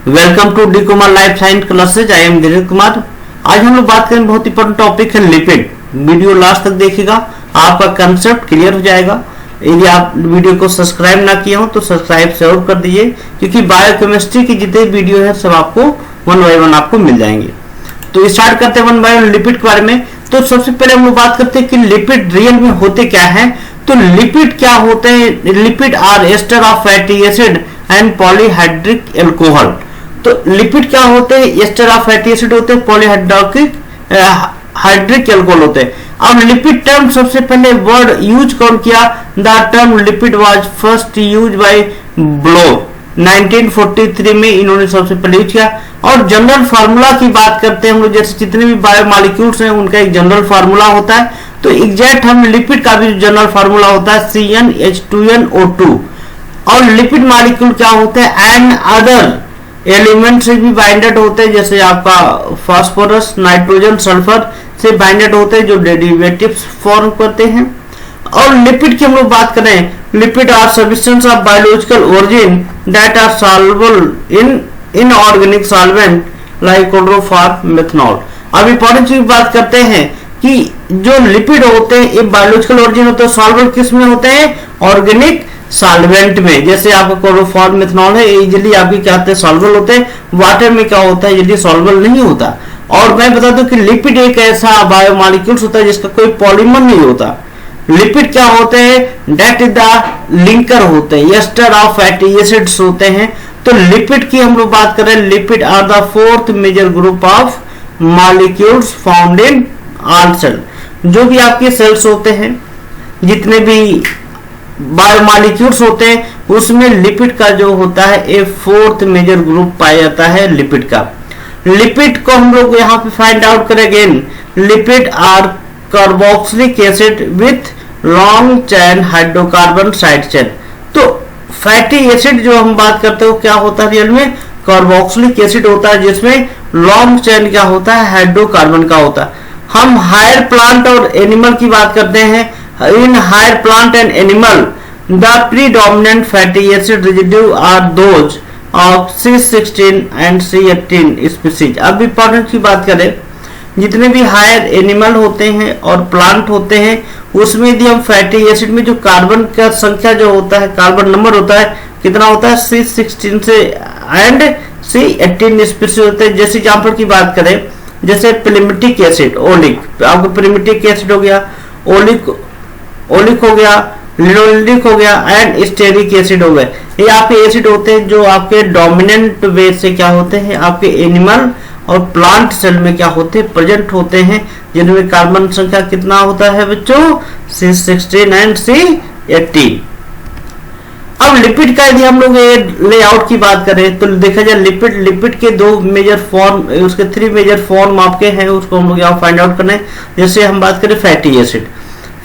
Welcome to D Kumar life science classes. I am Dheeraj Kumar. आज हम लोग बात करें बहुत इंपॉर्टेंट टॉपिक है लिपिड। वीडियो लास्ट तक देखिएगा, आपका कंसेप्ट क्लियर हो जाएगा। यदि आप वीडियो को सब्सक्राइब ना किए हो तो सब्सक्राइब जरूर कर दीजिए, क्योंकि बायोकेमिस्ट्री की जितने वीडियो है सब आपको वन बाय वन आपको मिल जाएंगे। तो स्टार्ट करते हैं वन बाय वन लिपिड के बारे में। तो सबसे पहले हम लोग बात करते हैं कि लिपिड रियल में होते क्या है। तो लिपिड क्या होते हैं? Lipid are ester of fatty acid and polyhydric alcohol. तो लिपिड क्या होते हैं? एस्टर ऑफ फैटी एसिड होते हैं, पॉलीहाइड्रिक एल्कोहल होते हैं। अब लिपिड टर्म सबसे पहले वर्ड यूज कौन किया? The term lipid was first use by blow 1943 में इन्होंने सबसे पहले यूज किया। और जनरल फार्मूला की बात करते हैं हम लोग, जैसे जितने भी बायोमॉलिक्यूल्स हैं उनका एक जनरल फार्मूला होता है। तो एग्जैक्ट हम लिपिड का भी जनरल फार्मूला होता है CnH2nO2। और लिपिड मॉलिक्यूल क्या होते हैं? एंड अदर एलिमेंट से भी बाइंडेड होते हैं, जैसे आपका फास्फोरस, नाइट्रोजन, सल्फर से बाइंडेड होते हैं जो डेरिवेटिव्स फॉर्म करते हैं। और लिपिड की हम लोग बात करें, lipid are substance of biological origin that are soluble in inorganic solvent like chloroform, methanol. अब इंपॉर्टेंट चीज बात करते हैं कि जो लिपिड होते हैं ये बायोलॉजिकल ओरिजिन होते हैं, सॉल्युबल किस में होते हैं? ऑर्गेनिक सॉल्वेंट में। जैसे आपका क्लोरोफॉर्म, मेथनॉल है, इजीली आपके क्या होते हैं? सॉल्युबल होते हैं। वाटर में क्या होता है? इजीली सॉल्युबल नहीं होता। और मैं बता दूं कि लिपिड एक ऐसा बायोमॉलिक्यूल्स होता है जिसका कोई पॉलीमर नहीं होता। लिपिड क्या होते हैं? डेट इज द लिंकर होते हैं, एस्टर ऑफ फैटी एसिड्स होते हैं। तो लिपिड की हम लोग बात करें, lipid are the fourth major group of molecules found in all cell. जो भी आपके सेल्स होते हैं, जितने भी बायोमॉलिक्यूल्स होते हैं, उसमें लिपिड का जो होता है ए फोर्थ मेजर ग्रुप पाया जाता है लिपिड का। लिपिड को हम लोग यहाँ पे फाइंड आउट करेंगे। Lipid are carboxylic acid with long chain hydrocarbon side chain. तो फैटी एसिड जो हम बात करते हो क्या होता है रियल में? कार्बोक्सिलिक एसिड होता है, जिसमें लॉन्ग चेन क्या होता है? हाइड्रोकार्बन का होता है। हम हायर प्लांट और एनिमल की बात करते हैं। In higher plant and animal, the predominant fatty acid residue are those of C16 and C18 species। अब इंपॉर्टेंट की बात करें, जितने भी हायर एनिमल होते हैं और प्लांट होते हैं, उसमें यदि हम फैटी एसिड में जो कार्बन का संख्या जो होता है, कार्बन नंबर होता है, कितना होता है? C16 से एंड C18 स्पीसीज होते हैं। जैसे एग्जाम्पल की बात करें, जैसे पिलिमिटिक एसिड, ओलिक, आपको पिलिमिटिक एसिड हो गया, ओलिक हो गया, लिनोलिक हो गया एंड स्टेरिक एसिड हो गए। ये आपके एसिड होते हैं जो आपके डोमिनेंट वे से क्या होते हैं? आपके एनिमल और प्लांट सेल में क्या होते हैं? प्रेजेंट होते हैं, जिनमें कार्बन संख्या कितना होता है बच्चों? C16 and C18। अब लिपिड का यदि हम लोग लेआउट की बात करें तो देखा जाए, लिपिड के दो मेजर फॉर्म, उसके 3 मेजर फॉर्म आपके हैं, उसको हम लोग यहाँ फाइंड आउट करने। जैसे हम बात करें फैटी एसिड,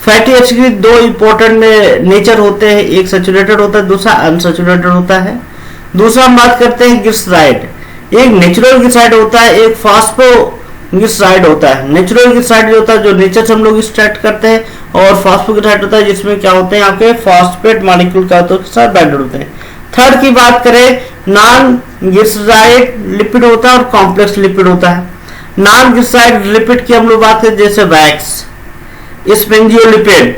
फैटी एसिड के दो इंपॉर्टेंट नेचर होते हैं, एक सैचुरेटेड होता है, दूसरा अनसैचुरेटेड होता है। दूसरा हम बात करते हैं ग्लिसराइड, एक नेचुरल ग्लिसराइड होता है, एक फास्फोग्लिसराइड होता है। नेचुरल ग्लिसराइड जो होता है, जो नेचर से हम लोग एक्सट्रैक्ट करते हैं, और फास्फोग्लिसराइड होता है जिसमें क्या होते हैं? आपके फॉस्फेट मॉलिक्यूल का साथ बाइंडेड होते हैं। थर्ड की बात करें, नॉन ग्लिसराइड लिपिड होता है और कॉम्प्लेक्स लिपिड होता है। नॉन ग्लिसराइड लिपिड की हम लोग बात करें, जैसे वैक्स, स्पेंजियोलिपिड,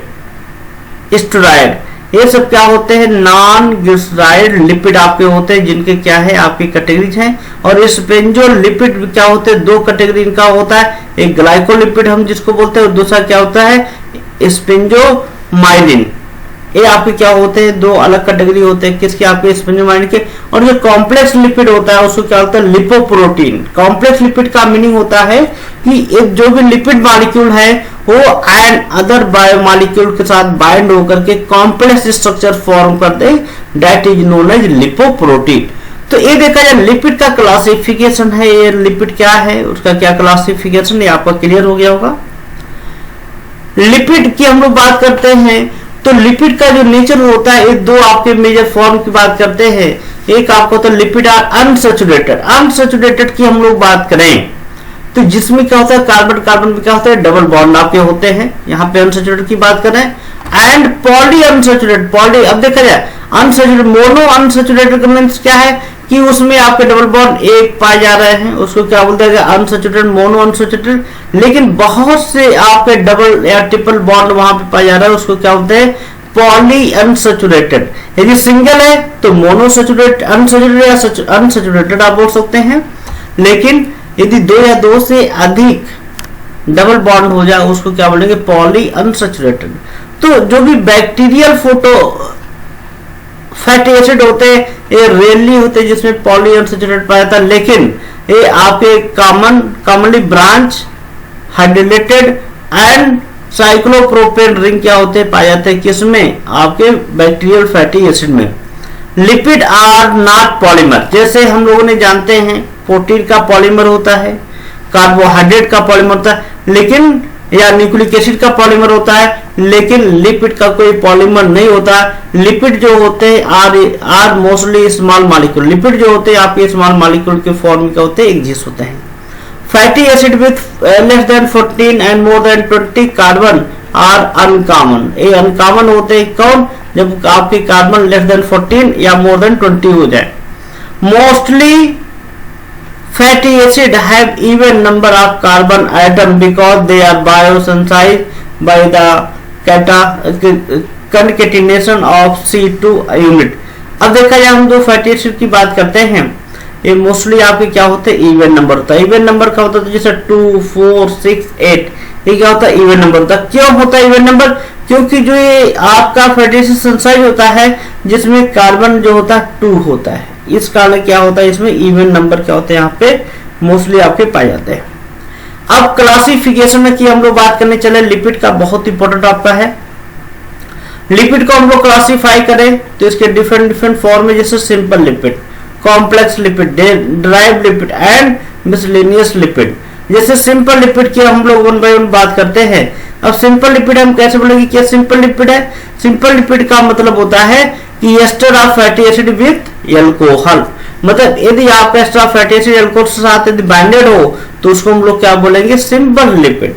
स्टेरॉइड, ये सब क्या होते हैं? नॉन ग्लिसराइड लिपिड आपके होते हैं, जिनके क्या है? आपकी कैटेगरीज हैं। और स्पेंजियोलिपिड क्या होते हैं? दो कैटेगरी इनका होता है, एक ग्लाइकोलिपिड हम जिसको बोलते हैं, दूसरा क्या होता है? स्पेंजोमाइलिन। ये आपके क्या होते हैं? दो अलग कैटेगरी होते हैं, किसके? आपके स्पेंजोमाइलिन के। और जो कॉम्प्लेक्स लिपिड होता है उसको क्या होता है? लिपोप्रोटीन। कॉम्प्लेक्स लिपिड का मीनिंग होता है कि एक जो भी लिपिड मॉलिक्यूल है वो एंड अदर बायोमॉलिक्यूल के साथ बाइंड होकर के कॉम्प्लेक्स स्ट्रक्चर फॉर्म करते हैं, that is known as lipoprotein. तो ये देखा जाए लिपिड का क्लासिफिकेशन है, ये लिपिड क्या है, उसका क्या क्लासिफिकेशन है, आपका क्लियर हो गया होगा। लिपिड की हम लोग बात करते हैं तो लिपिड का जो नेचर होता है, ये दो आपके मेजर फॉर्म की बात करते हैं। एक आपको तो लिपिड आर अनसैचुरेटेड। अनसैचुरेटेड की हम लोग बात करें तो जिसमें क्या होता है? कार्बन कार्बन में क्या होता है? डबल बॉन्ड आपके होते हैं, यहाँ पे अनसैचुरेटेड की बात करें। एंड पॉली अनसैचुरेटेड, पॉली, अब देखा जाए अनसैचुरेटेड, मोनो अनसैचुरेटेड मींस क्या है? कि उसमें आपके डबल बॉन्ड एक पाए जा रहे हैं, उसको क्या बोलते हैं अनसैचुरेटेड, मोनो अनसैचुरेटेड। लेकिन बहुत से आपके डबल या ट्रिपल बॉन्ड वहां पे पाया जा रहा है, उसको क्या बोलते हैं पॉली अनसैचुरेटेड। यदि सिंगल है तो मोनोसैचुरेटेड, अनसैचुरेटेड या अनसैचुरेटेड आप बोल सकते हैं। लेकिन यदि दो या दो से अधिक डबल बॉन्ड हो जाए उसको क्या बोलेंगे पॉली अनसैचुरेटेड। तो जो भी बैक्टीरियल फोटो फैटी एसिड होते हैं ये रेयरली होते हैं जिसमें पॉली अनसैचुरेटेड पाया जाता है, लेकिन ये आपके commonly branch hydroxylated and cyclopropane ring क्या होते हैं पाए जाते हैं किसमें आपके बैक्टीरियल फैटी एसिड में। लिपिड आर नॉट पॉलीमर, जैसे हम लोगों ने जानते हैं प्रोटीन का पॉलीमर होता है, कार्बोहाइड्रेट का पॉलीमर होता है, लेकिन या न्यूक्लिक एसिड का पॉलीमर होता है, लेकिन लिपिड का कोई पॉलीमर नहीं होता। लिपिड जो होते हैं are mostly small molecule, lipid जो होते हैं आपके स्मॉल मॉलिक्यूल के फॉर्म का होते हैं, एग्जिस्ट होते हैं। Fatty acid with less than 14 and more than 20 carbon are uncommon. ये अनकॉमन होते हैं कौन, जब आपके कार्बन लेस देन 14 या मोर देन 20 हो जाए। Mostly fatty acid have even number of carbon atom because they are biosynthesized by the concatenation of C2 unit। अब देखा जाए हम जो फैटी एसिड की बात करते हैं ये मोस्टली आपके क्या होते हैं इवन नंबर होता है। इवन नंबर का होता है जैसे 2, 4, 6, 8, ये क्या होता है इवन नंबर होता है। क्यों होता है इवन नंबर, क्योंकि जो ये आपका फैटी एसिड सिंथेसाइज होता है जिसमें कार्बन जो होता है 2 होता है, इस कारण क्या होता है इसमें इवन नंबर क्या होते हैं यहाँ पे मोस्टली आपके पाए जाते हैं। अब क्लासिफिकेशन में की हम लोग बात करने चले, लिपिड का बहुत इंपॉर्टेंट आपका है। लिपिड को हम लोग क्लासिफाई करें तो इसके डिफरेंट डिफरेंट फॉर्म है, जैसे simple lipid, complex lipid, derived lipid and miscellaneous lipid. जैसे सिंपल लिपिड की हम लोग वन बाय वन बात करते हैं। अब सिंपल लिपिड हम कैसे बोलेंगे क्या सिंपल लिपिड है। सिंपल लिपिड का मतलब होता है कि ester of fatty acid with alcohol, मतलब यदि आपका ester of fatty acid alcohol के साथ यदि बाइंडेड हो तो उसको हम लोग क्या बोलेंगे सिंपल लिपिड।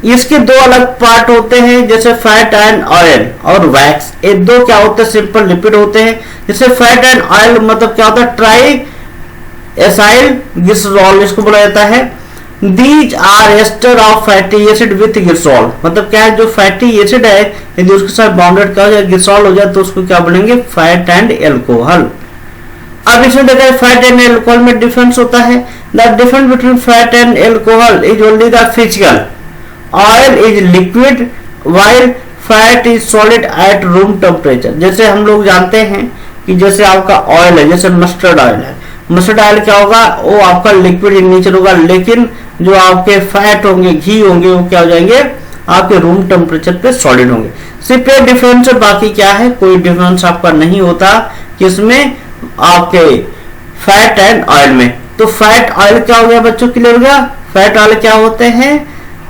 इसके दो अलग पार्ट होते हैं जैसे फैट एंड ऑयल और वैक्स, ये दो क्या होते हैं सिंपल लिपिड होते हैं। जैसे फैट एंड ऑयल मतलब क्या होता है ट्राई एसाइल ग्लिसरॉल इसको बोला जाता है। These are ester of fatty acid with glycerol, मतलब क्या है जो फैटी एसिड है यदि उसके साथ बाउंडेड का ग्लिसरॉल हो जाए तो उसको क्या बोलेंगे फैट एंड एल्कोहल। अब इसमें देखा फैट एंड एल्कोहल में डिफरेंस होता है। The difference between fat and alcohol is only the physical, oil is liquid while fat is solid at room temperature. जैसे हम लोग जानते हैं कि जैसे आपका ऑयल है जैसे मस्टर्ड ऑयल है, मस्टर्ड ऑयल क्या होगा वो आपका लिक्विड इन नेचर होगा, लेकिन जो आपके फैट होंगे घी होंगे वो क्या हो जाएंगे आपके रूम टेम्परेचर पे सॉलिड होंगे। सिर्फ ये डिफरेंस है, बाकी क्या है कोई डिफरेंस आपका नहीं होता किसमें आपके फैट एंड ऑयल में। तो फैट ऑयल क्या हो गया बच्चों क्लियर हो गया। फैट ऑयल क्या होते हैं,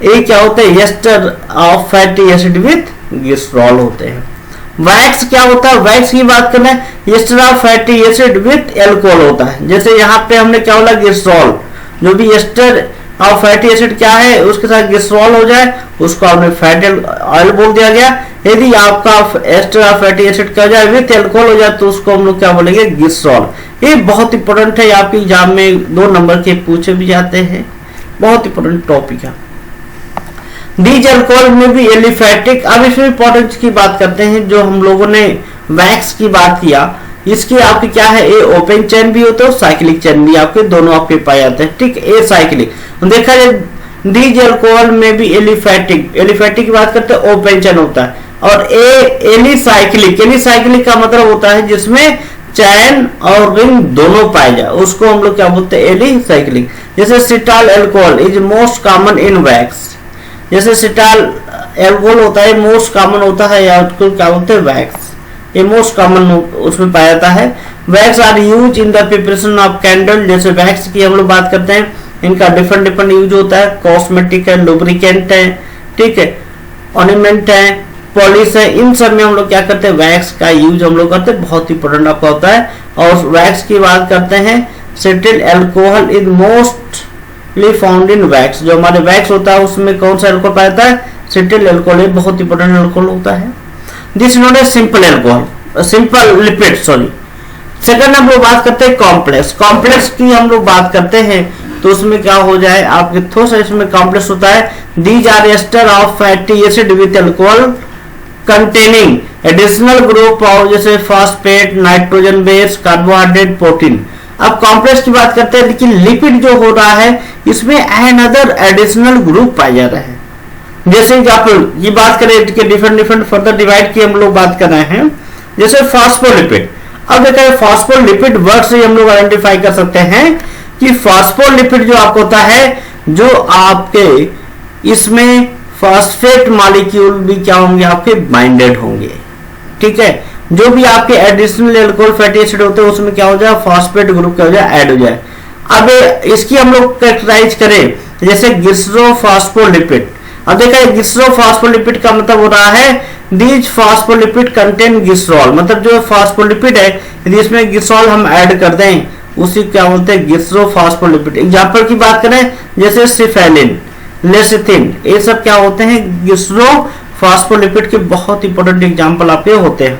ये क्या होते हैं ester of fatty acid with glycerol होते हैं। वैक्स क्या होता है, वैक्स की बात करें ester of fatty acid with alcohol होता है। जैसे यहाँ पे हमने क्या बोला ग्लिसरॉल, जो भी एस्टर और फैटी एसिड क्या है उसके साथ ग्लिसरॉल हो जाए उसको आपने फैट ऑयल बोल दिया गया। यदि आपका एस्टर ऑफ फैटी एसिड क्या हो जाए विथ एल्कोहल हो जाए तो उसको हम लोग क्या बोलेंगे ग्लिसरॉल। ये बहुत इंपॉर्टेंट है, आपके एग्जाम में 2 नंबर के पूछे भी जाते हैं, बहुत इंपॉर्टेंट टॉपिक है। दीज एल्कोहल में भी एलिफैटिक। अब इसमें इंपॉर्टेंस की बात करते हैं, जो हम लोगों ने वैक्स की बात किया इसकी आपकी क्या है ये ओपन चेन भी होता है और साइक्लिक चेन भी आपके दोनों आपके पाए जाते हैं। ठीक है, ए साइक्लिक देखा जाए दीज एल्कोहल में भी एलिफैटिक, एलिफैटिक की बात करते हैं ओपन चेन होता है, और एलिसाइक्लिक, एलिसाइक्लिक का मतलब होता है जिसमें चैन और रिंग दोनों पाए जाए उसको हम लोग क्या बोलते हैं एलिसाइक्लिक। जैसे cetyl alcohol is most common in wax, जैसे सिटाल एल्कोहल होता है मोस्ट कॉमन होता है या उसको क्या बोलते हैं वैक्स, ये मोस्ट कॉमन उसमें पाया जाता है। Wax are use in the preparation of candle, जैसे वैक्स की हम लोग बात करते हैं इनका डिफरेंट डिफरेंट यूज होता है, कॉस्मेटिक है, लुब्रिकेंट है, ठीक है, ऑर्नामेंट है, पॉलिश है, इन सब में हम लोग क्या करते हैं वैक्स का यूज हम लोग करते हैं, बहुत इंपॉर्टेंट आपका होता है। और वैक्स की बात करते हैं settle alcohol is mostly found in wax, जो हमारे वैक्स होता है उसमें कौन सा एल्कोहल पाया जाता है सेटिल एल्कोहल, ये बहुत इंपॉर्टेंट एल्कोहल होता है। This not a simple alcohol, simple lipid sorry. Second हम लोग बात करते हैं कॉम्प्लेक्स। कॉम्प्लेक्स की हम लोग बात करते हैं तो उसमें क्या हो जाए आपके थोड़ा सा इसमें कॉम्प्लेक्स होता है। These are ester of fatty acid with alcohol containing additional group of जैसे phosphate, nitrogen base, carbohydrate, protein. अब कॉम्प्लेक्स की बात करते हैं, लेकिन लिपिड जो हो रहा है इसमें अनदर एडिशनल ग्रुप पाया जा रहा है। जैसे एग्जाम्पल ये बात करें कि डिफरेंट फर्दर डिवाइड की हम लोग बात कर रहे हैं, जैसे फॉस्फोलिपिड। अब देखा फॉस्फोलिपिड वर्ड से हम लोग आइडेंटिफाई कर सकते हैं कि फॉस्फोलिपिड जो आपको होता है जो आपके इसमें फॉस्फेट मॉलिक्यूल भी क्या होंगे आपके बाइंडेड होंगे, ठीक है। जो भी आपके एडिशनल एल्कोहल फैटी एसिड होते हैं उसमें क्या हो जाए फॉस्फेट ग्रुप क्या हो जाए ऐड हो जाए। अब इसकी हम लोग कैरेक्टराइज करें जैसे ग्लिसरोफॉस्फोलिपिड। अब देखा है ग्लिसरोफॉस्फोलिपिड का मतलब हो रहा है दीज फॉस्फोलिपिड कंटेन ग्लिसरॉल, मतलब जो फॉस्फोलिपिड है यदि इसमें ग्लिसरॉल हम ऐड कर दें उसी क्या बोलते हैं ग्लिसरोफॉस्फोलिपिड। एग्जांपल की बात करें जैसे सिफेलिन, लेसिथिन, ये सब क्या होते हैं ग्लिसरोफॉस्फोलिपिड के बहुत इंपॉर्टेंट एग्जांपल आपके होते हैं।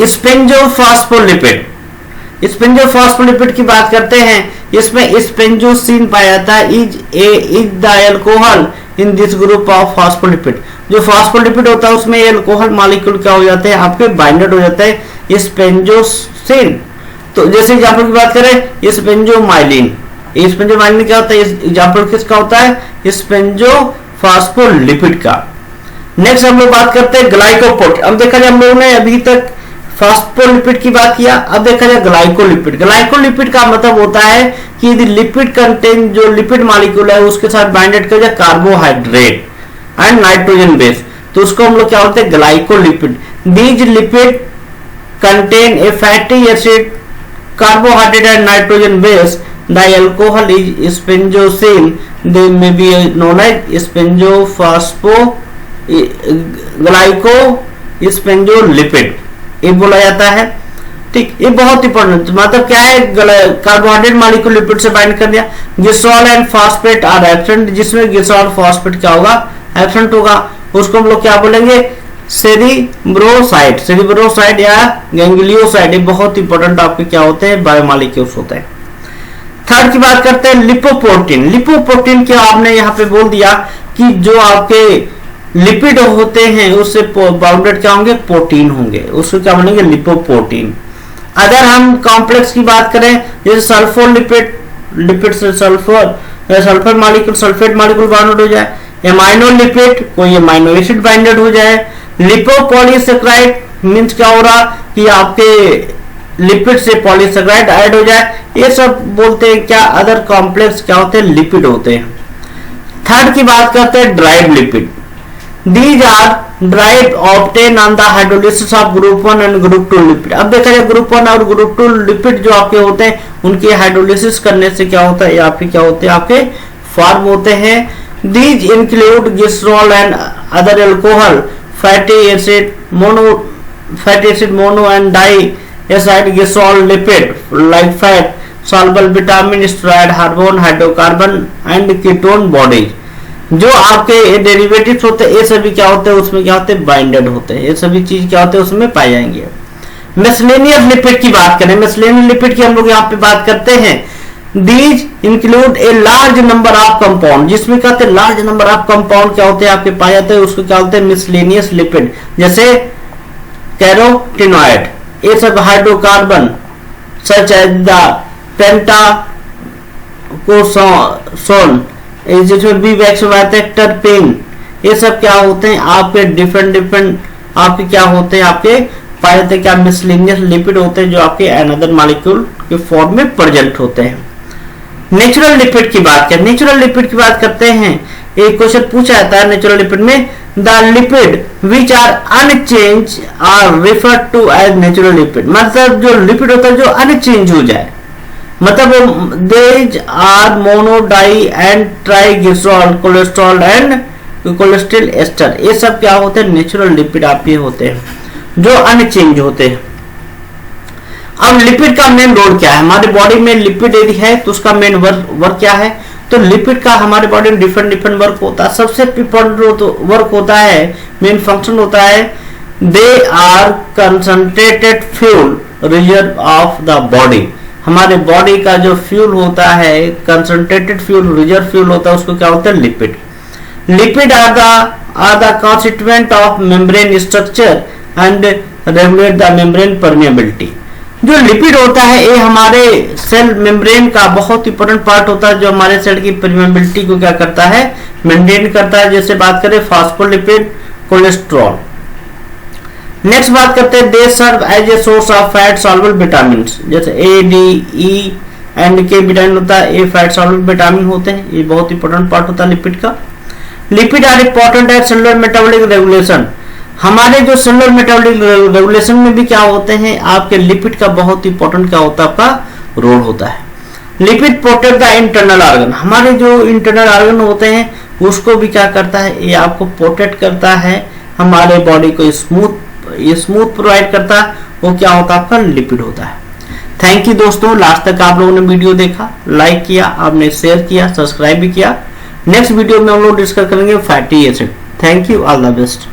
स्पेंजोफॉस्फोलिपिड, स्पेंजोफॉस्फोलिपिड की बात करते हैं, इसमें स्पेंजोसिन पाया जाता है। Is the alcohol in this group of phospholipid. जो फॉस्फोलिपिड होता है उसमें एल्कोहल मॉलिक्यूल क्या हो जाते हैं आपके बाइंडेड हो जाता है स्पेंजोसिन। तो जैसे एग्जांपल की बात करें स्पेंजोमाइलिन, स्पेंजोमाइलिन क्या होता है एग्जांपल किसका होता है स्पेंजोफॉस्फोलिपिड का। नेक्स्ट हम लोग बात करते हैं ग्लाइकोप्रोटीन। अब देखा जाए हम लोगों ने अभी तक फॉस्फोलिपिड की बात किया, अब देखा जाए ग्लाइकोलिपिड। ग्लाइकोलिपिड का मतलब होता है कि यदि लिपिड कंटेन जो लिपिड मॉलिक्यूल है उसके साथ बाइंडेड कर जाए कार्बोहाइड्रेट एंड नाइट्रोजन बेस तो उसको हम लोग क्या बोलते हैं glycolipid. These lipid contain a fatty acid, carbohydrate and nitrogen base. The alcohol is sphingosine, they may be known as sphingophospho glyco sphingolipid ये बोला जाता है, ठीक। ये बहुत इंपॉर्टेंट मतलब क्या है कार्बोहाइड्रेट मॉलिक्यूल लिपिड से बाइंड कर दिया। Glycerol and phosphate are absent, जिसमें ग्लिसरॉल फॉस्फेट क्या होगा एब्सेंट होगा, उसको हम लोग क्या बोलेंगे सेरिब्रोसाइड, सेरिब्रोसाइड या गैंग्लियोसाइड। ये बहुत इंपॉर्टेंट आपके क्या होते हैं बायोमॉलिक्यूल्स होते हैं। थर्ड की बात करते हैं लिपोप्रोटीन। लिपोप्रोटीन क्या आपने यहाँ पे बोल दिया कि जो आपके लिपिड होते हैं उससे बाउंडेड क्या होंगे प्रोटीन होंगे, उसको क्या बोलेंगे लिपोप्रोटीन। अगर हम कॉम्प्लेक्स की बात करें जैसे सल्फोलिपिड, लिपिड से sulphur molecule sulphate molecule bounded हो जाए, एमाइनो लिपिड कोई एमाइनो एसिड बाइंडेड हो जाए। लिपोपॉलीसेकेराइड मींस क्या हो रहा कि आपके लिपिड से पॉलीसेकेराइड ऐड हो जाए, ये सब बोलते हैं क्या अदर कॉम्प्लेक्स क्या होते हैं लिपिड होते हैं। थर्ड की बात करते हैं dried lipid. These are derived obtained on the hydrolysis of group 1 and group 2 lipid। अब देखा जाए ग्रुप 1 और ग्रुप 2 लिपिड जो आपके होते हैं उनके हाइड्रोलिसिस करने से क्या होता है आपके क्या होते हैं आपके फॉर्म होते हैं। These include glycerol and other alcohol, fatty acid, mono and diacid glycerol lipid like fat, soluble vitamin, steroid, hormone, hydrocarbon and ketone bodies। जो आपके डेरिवेटिव्स होते हैं ये सभी क्या होते हैं उसमें क्या होते हैं बाइंडेड होते हैं, ये सभी चीज क्या होते हैं उसमें पाए जाएंगे। मिसलेनियस लिपिड की बात करें, मिसलेनियस लिपिड की हम लोग यहाँ पे बात करते हैं। These include a large number of compound, जिसमें क्या होते हैं लार्ज नंबर ऑफ कंपाउंड क्या होते हैं आपके पाए जाते हैं, उसको क्या होते हैं मिसलेनियस लिपिड। जैसे कैरोटिनॉइड, ये सब हाइड्रोकार्बन सच एज द पेंटाकोसोन, जिसमें बी वैक्स टर्पेन, ये सब क्या होते हैं आपके डिफरेंट आपके क्या होते हैं आपके पाए जाते हैं क्या मिसलेनियस लिपिड होते हैं जो आपके अनदर मॉलिक्यूल के फॉर्म में प्रेजेंट होते हैं। नेचुरल लिपिड की बात करें, नेचुरल लिपिड की बात करते हैं, एक क्वेश्चन पूछा जाता है नेचुरल लिपिड में the lipid which are unchanged are referred to as natural lipid. मतलब जो लिपिड होता है जो अनचेंज हो जाए, मतलब these are mono di and triglycerol cholesterol and cholesterol ester, ये सब क्या होते हैं नेचुरल लिपिड आपके होते हैं जो अनचेंज होते हैं। अब लिपिड का मेन रोल क्या है हमारे बॉडी में, लिपिड यदि है तो उसका मेन वर्क क्या है, तो लिपिड का हमारे बॉडी में डिफरेंट वर्क होता है। सबसे इंपॉर्टेंट वर्क होता है मेन फंक्शन होता है they are concentrated fuel reserve of the body. हमारे बॉडी का जो फ्यूल होता है, कंसंट्रेटेड फ्यूल, रिजर्व फ्यूल होता है, उसको क्या होता है? Lipid. Lipid are the constituent of membrane structure and regulate the membrane permeability. जो लिपिड होता है ये हमारे सेल मेम्ब्रेन का बहुत इंपॉर्टेंट पार्ट होता है, जो हमारे सेल की परमेबिलिटी को क्या करता है? मेंटेन करता है। जैसे बात करें फास्फोलिपिड, कोलेस्ट्रॉल। नेक्स्ट बात करते हैं, they serve as a source of fat soluble vitamin, जैसे A, D, E and K vitamin होता है, ये फैट सॉल्युबल विटामिन होते हैं, ये बहुत इंपॉर्टेंट पार्ट होता है लिपिड का। Lipid are important at cellular metabolic regulation. हमारे जो सेलुलर मेटाबॉलिक रेगुलेशन में भी क्या होते हैं? आपके लिपिड का बहुत इंपॉर्टेंट क्या होता है? आपका रोल होता है। Lipid protect the internal organ. हमारे जो इंटरनल ऑर्गन होते हैं उसको भी क्या करता है? ये आपको प्रोटेक्ट करता है, हमारे बॉडी को स्मूथ प्रोवाइड करता है, वो क्या होता है? आपका लिपिड होता है। थैंक यू दोस्तों, लास्ट तक आप लोगों ने वीडियो देखा, लाइक किया, आपने शेयर किया, सब्सक्राइब भी किया। नेक्स्ट वीडियो में हम लोग डिस्कस करेंगे fatty acid. Thank you, all the best.